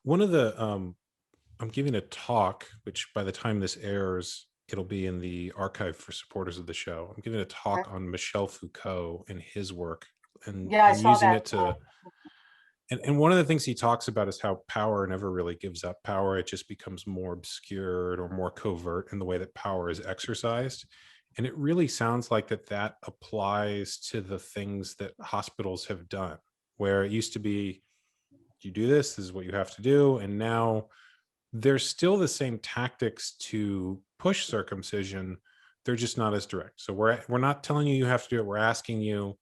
One of the I'm giving a talk, which by the time this airs, it'll be in the archive for supporters of the show. I'm giving a talk on Michel Foucault and his work, and Yeah, I and saw using that. it to and one of the things he talks about is how power never really gives up power. It just becomes more obscured or more covert in the way that power is exercised. And it really sounds like that applies to the things that hospitals have done, where it used to be, you do this is what you have to do. And now there's still the same tactics to push circumcision. They're just not as direct. So we're not telling you have to do it. We're asking you,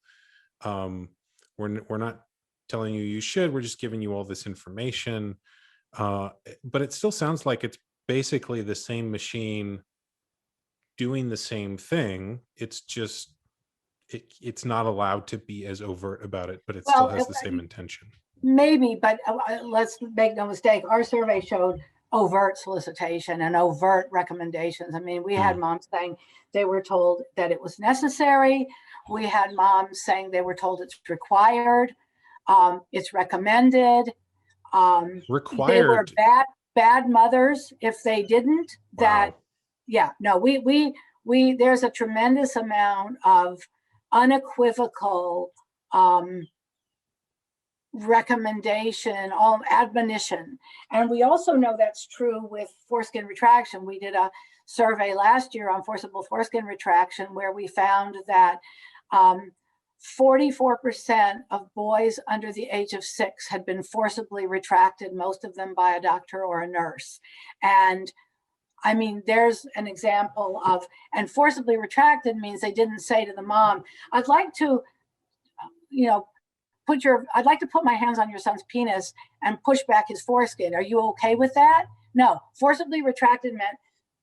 um, we're not telling you you should. We're just giving you all this information. But it still sounds like it's basically the same machine doing the same thing. It's just it's not allowed to be as overt about it, but it still Well, has the same intention. maybe, but let's make no mistake. Our survey showed overt solicitation and overt recommendations. I mean, we had Mm. moms saying they were told that it was necessary. We had moms saying they were told it's required, it's recommended. They were Required. bad mothers if they didn't. That Wow. yeah, no, we there's a tremendous amount of unequivocal recommendation, all admonition. And we also know that's true with foreskin retraction. We did a survey last year on forcible foreskin retraction where we found that 44% of boys under the age of 6 had been forcibly retracted, most of them by a doctor or a nurse. And I mean, there's an example of, and forcibly retracted means they didn't say to the mom, I'd like to, you know, I'd like to put my hands on your son's penis and push back his foreskin. Are you okay with that? No. Forcibly retracted meant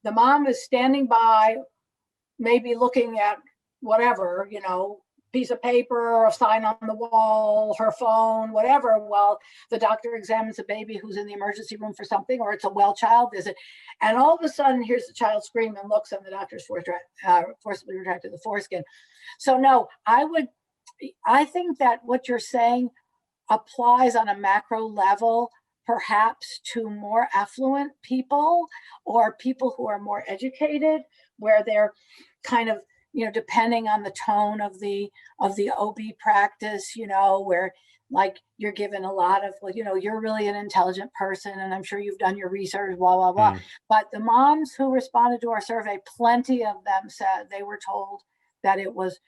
the mom is standing by, maybe looking at whatever, piece of paper, a sign on the wall, her phone, whatever, while the doctor examines a baby who's in the emergency room for something, or it's a well child visit. And all of a sudden, here's the child scream and looks, and the doctor's forcibly retracted the foreskin. So no, I think that what you're saying applies on a macro level, perhaps to more affluent people or people who are more educated, where they're kind of, depending on the tone of the OB practice, where like you're given a lot of, well, you're really an intelligent person and I'm sure you've done your research, blah, blah, blah. Mm. But the moms who responded to our survey, plenty of them said they were told that it was,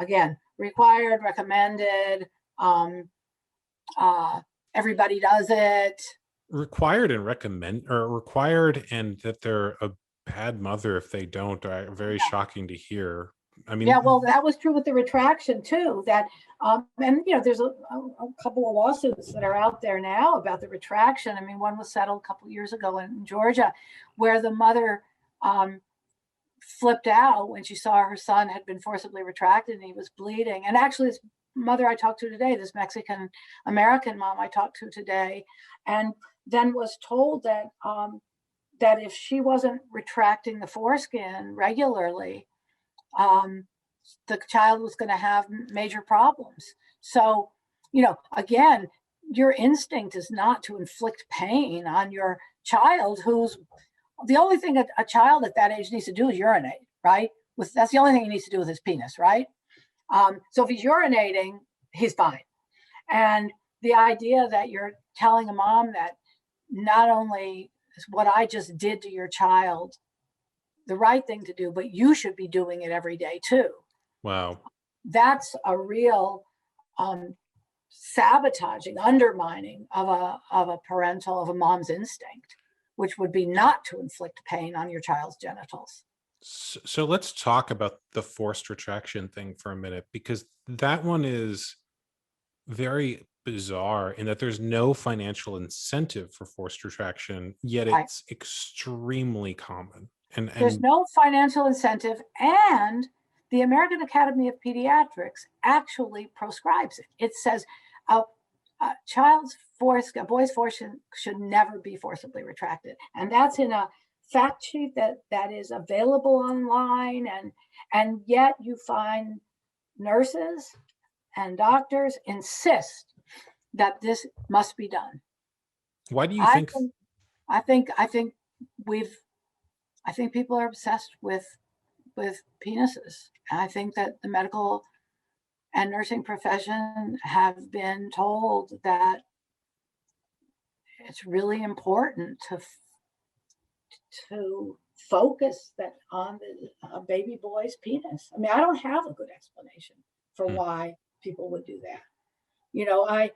again, required, recommended, everybody does it. Required and recommend, or required, and that they're a bad mother if they don't, are very Yeah. shocking to hear. I Yeah, well, mean, that was true with the retraction too. That and there's a couple of lawsuits that are out there now about the retraction. I mean, one was settled a couple of years ago in Georgia, where the mother flipped out when she saw her son had been forcibly retracted and he was bleeding. And actually, this mother I talked to today, this Mexican American mom I talked to today, and then was told that that if she wasn't retracting the foreskin regularly, the child was going to have major problems. So, again, your instinct is not to inflict pain on your child, who's the only thing a child at that age needs to do is urinate, right? That's the only thing he needs to do with his penis, right? So if he's urinating, he's fine. And the idea that you're telling a mom that not only is what I just did to your child the right thing to do, but you should be doing it every day too. wow. That's a real sabotaging, undermining of a mom's instinct, which would be not to inflict pain on your child's genitals. So let's talk about the forced retraction thing for a minute, because that one is very bizarre in that there's no financial incentive for forced retraction, yet Right. it's extremely common. And There's and no financial incentive, and the American Academy of Pediatrics actually proscribes it. It says a boy's foreskin should never be forcibly retracted, and that's in a fact sheet that is available online. And yet you find nurses and doctors insist that this must be done. Why do you I think? think, I think we've, I think people are obsessed with penises. I think that the medical and nursing profession have been told that it's really important to focus that on the baby boy's penis. I mean, I don't have a good explanation for Hmm. why people would do that. You know, I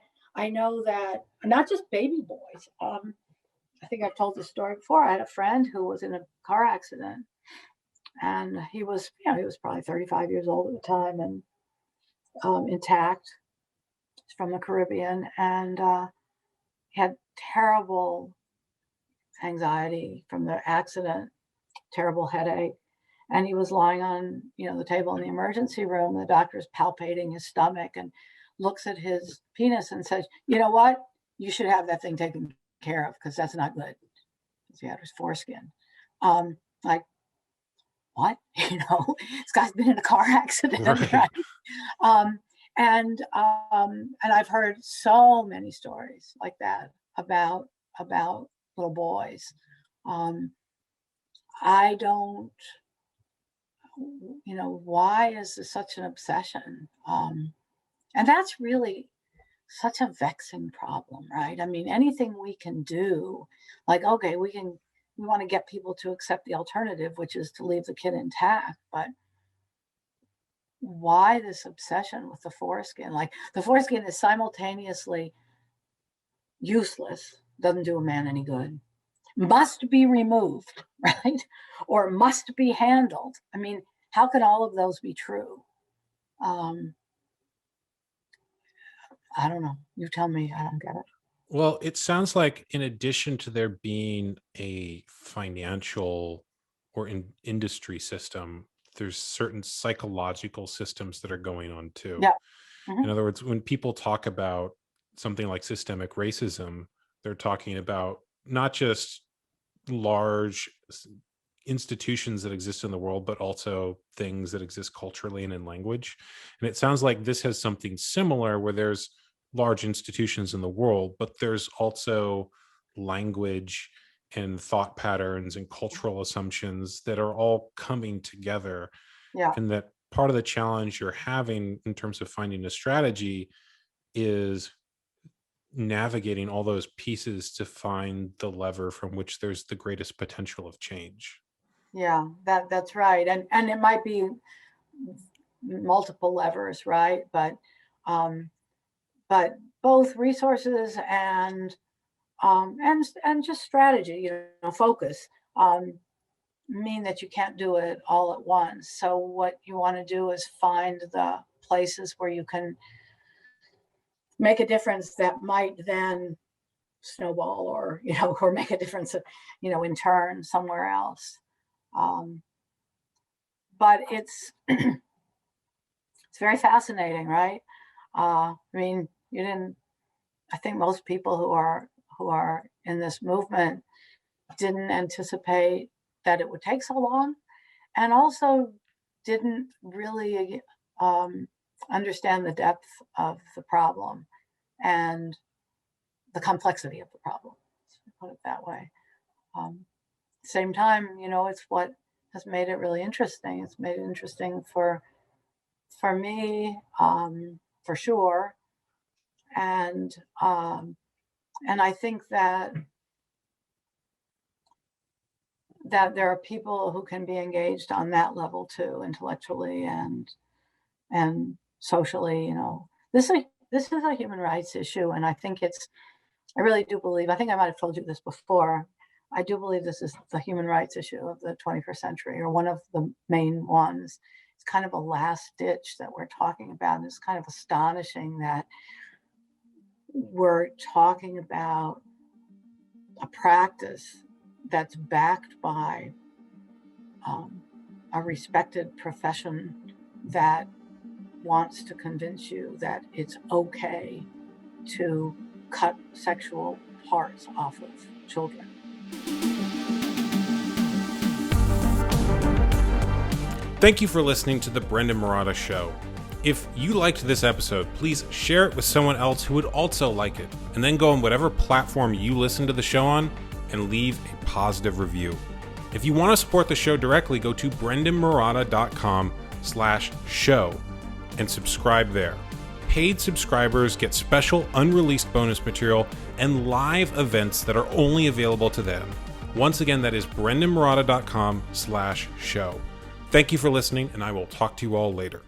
know that not just baby boys. I think I've told this story before. I had a friend who was in a car accident, and he was, you know, he was probably 35 years old at the time, and intact. He's from the Caribbean, and he had terrible anxiety from the accident, terrible headache. And he was lying on, you know, the table in the emergency room. The doctor's palpating his stomach and looks at his penis and says, "You know what? You should have that thing taken care of because that's not good." Because he had his foreskin. Like, what? You know, this guy's been in a car accident, Right. right? Um, and I've heard so many stories like that about little boys. Um, I don't, you know, why is this such an obsession? And that's really such a vexing problem, right? I mean, anything we can do, like, okay, we want to get people to accept the alternative, which is to leave the kid intact, but why this obsession with the foreskin? Like, the foreskin is simultaneously useless, doesn't do a man any good, must be removed, right? Or must be handled. I mean, how can all of those be true? Um, I don't know. You tell me. I don't get it. Well, it sounds like in addition to there being a financial or industry system, there's certain psychological systems that are going on too. Yeah. In Hmm. other words, when people talk about something like systemic racism, they're talking about not just large institutions that exist in the world, but also things that exist culturally and in language. And it sounds like this has something similar where there's large institutions in the world, but there's also language and thought patterns and cultural assumptions that are all coming together. Yeah. And that part of the challenge you're having in terms of finding a strategy is navigating all those pieces to find the lever from which there's the greatest potential of change. Yeah. That's right. And it might be multiple levers, right? Um, but both resources and just strategy, you know, focus, mean that you can't do it all at once. So what you want to do is find the places where you can make a difference that might then snowball, or, you know, or make a difference, you know, in turn somewhere else. Um, but it's very fascinating, right? I mean, you didn't. I think most people who are in this movement didn't anticipate that it would take so long, and also didn't really um, understand the depth of the problem and the complexity of the problem. Let's put it that way. Same time, you know, it's what has made it really interesting. It's made it interesting for me, for sure, and and I think that there are people who can be engaged on that level too, intellectually and socially. You know, this is a human rights issue, and I think it's. I really do believe. I think I might have told you this before. I do believe this is the human rights issue of the 21st century, or one of the main ones. It's kind of a last ditch that we're talking about. And it's kind of astonishing that we're talking about a practice that's backed by um, a respected profession that wants to convince you that it's okay to cut sexual parts off of children. Thank you for listening to the Brendon Marotta Show. If you liked this episode, please share it with someone else who would also like it, and then go on whatever platform you listen to the show on and leave a positive review. If you want to support the show directly, go to brendonmarotta.com/show and subscribe there. Paid subscribers get special unreleased bonus material and live events that are only available to them. Once again, that is brendonmarotta.com/show. Thank you for listening, and I will talk to you all later.